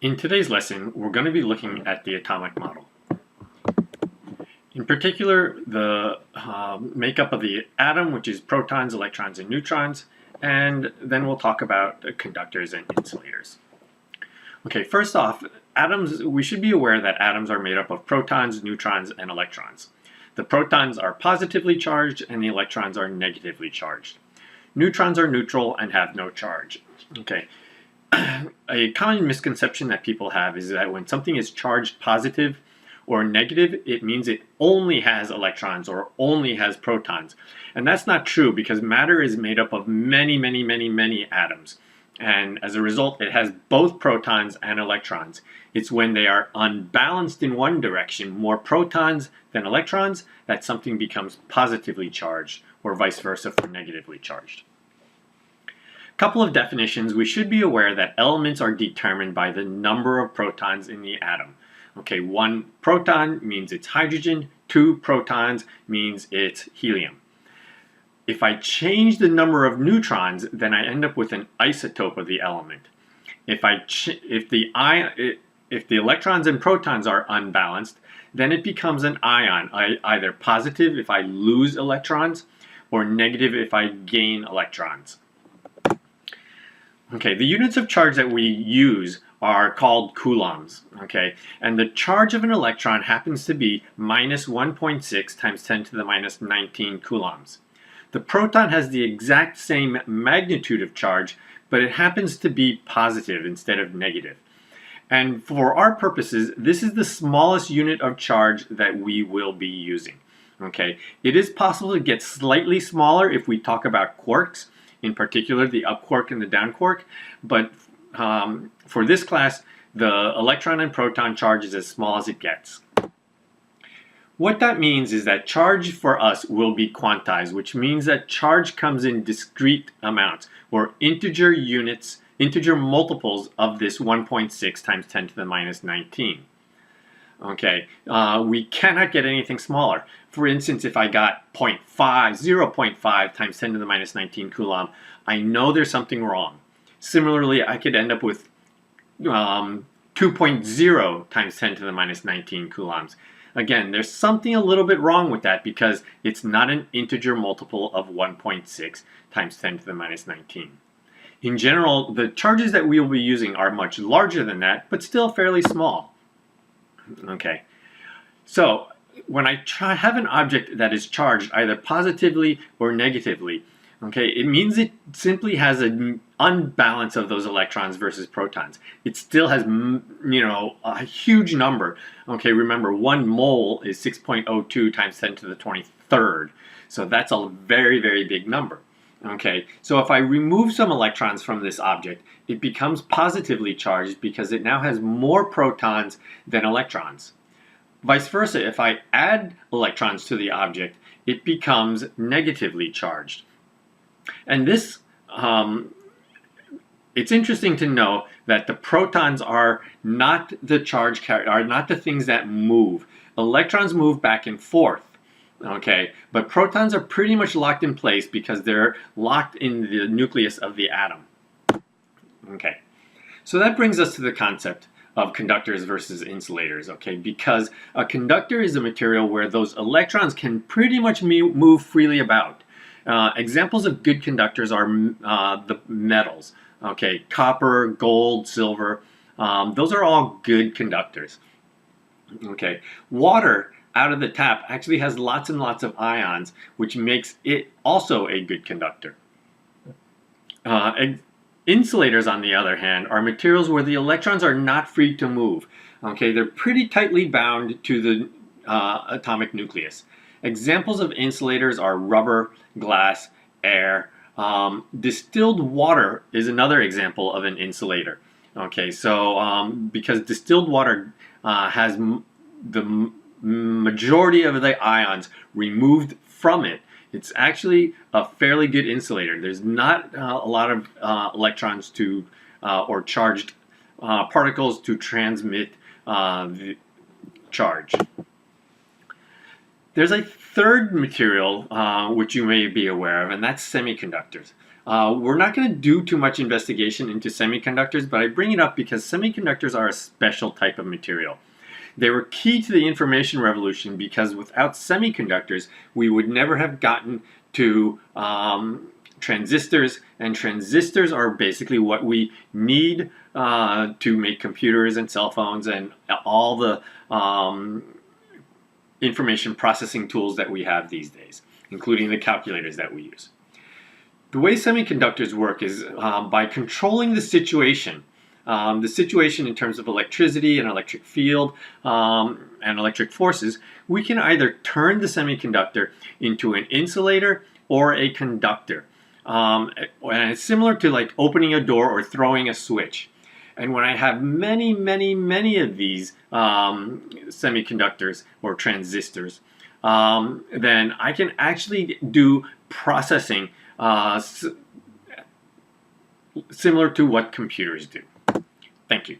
In today's lesson, we're going to be looking at the atomic model. In particular, the makeup of the atom, which is protons, electrons, and neutrons, and then we'll talk about conductors and insulators. Okay, first off, atoms, we should be aware that atoms are made up of protons, neutrons, and electrons. The protons are positively charged and the electrons are negatively charged. Neutrons are neutral and have no charge. Okay. A common misconception that people have is that when something is charged positive or negative, it means it only has electrons or only has protons. And that's not true, because matter is made up of many atoms. And as a result, it has both protons and electrons. It's when they are unbalanced in one direction, more protons than electrons, that something becomes positively charged, or vice versa for negatively charged. Couple of definitions. We should be aware that elements are determined by the number of protons in the atom. Okay, 1 proton means it's hydrogen, 2 protons means it's helium. If I change the number of neutrons, then I end up with an isotope of the element. If the electrons and protons are unbalanced, then it becomes an ion, either positive if I lose electrons, or negative if I gain electrons. Okay, the units of charge that we use are called coulombs, okay? And the charge of an electron happens to be minus 1.6 times 10 to the minus 19 coulombs. The proton has the exact same magnitude of charge, but it happens to be positive instead of negative. And for our purposes, this is the smallest unit of charge that we will be using, okay? It is possible to get slightly smaller if we talk about quarks, in particular the up quark and the down quark, but for this class, the electron and proton charge is as small as it gets. What that means is that charge for us will be quantized, which means that charge comes in discrete amounts, or integer units, integer multiples of this 1.6 times 10 to the minus 19. Okay, we cannot get anything smaller. For instance, if I got 0.5 times 10 to the minus 19 coulomb, I know there's something wrong. Similarly, I could end up with 2.0 times 10 to the minus 19 coulombs. Again, there's something a little bit wrong with that, because it's not an integer multiple of 1.6 times 10 to the minus 19. In general, the charges that we will be using are much larger than that, but still fairly small. Okay, so when I have an object that is charged either positively or negatively, okay, it means it simply has an unbalance of those electrons versus protons. It still has, a huge number. Okay, remember, 1 mole is 6.02 times 10 to the 23rd. So that's a very big number. Okay, so if I remove some electrons from this object, it becomes positively charged because it now has more protons than electrons. Vice versa, if I add electrons to the object, it becomes negatively charged. And this, it's interesting to know that the protons are not the charge are not the things that move. Electrons move back and forth. Okay, but protons are pretty much locked in place because they're locked in the nucleus of the atom. Okay, so that brings us to the concept of conductors versus insulators, okay, because a conductor is a material where those electrons can pretty much move freely about. Examples of good conductors are the metals, okay, copper, gold, silver, those are all good conductors. Okay, water out of the tap actually has lots and lots of ions, which makes it also a good conductor. Insulators, on the other hand, are materials where the electrons are not free to move. Okay, they're pretty tightly bound to the atomic nucleus. Examples of insulators are rubber, glass, air. Distilled water is another example of an insulator. Okay, so because distilled water has the majority of the ions removed from it, it's actually a fairly good insulator. There's not a lot of electrons to or charged particles to transmit the charge. There's a third material which you may be aware of, and that's semiconductors. We're not going to do too much investigation into semiconductors, but I bring it up because semiconductors are a special type of material. They were key to the information revolution because without semiconductors, we would never have gotten to transistors, and transistors are basically what we need to make computers and cell phones and all the information processing tools that we have these days, including the calculators that we use. The way semiconductors work is by controlling the situation in terms of electricity and electric field and electric forces. We can either turn the semiconductor into an insulator or a conductor. And it's similar to like opening a door or throwing a switch. And when I have many, many, many of these semiconductors or transistors, then I can actually do processing similar to what computers do. Thank you.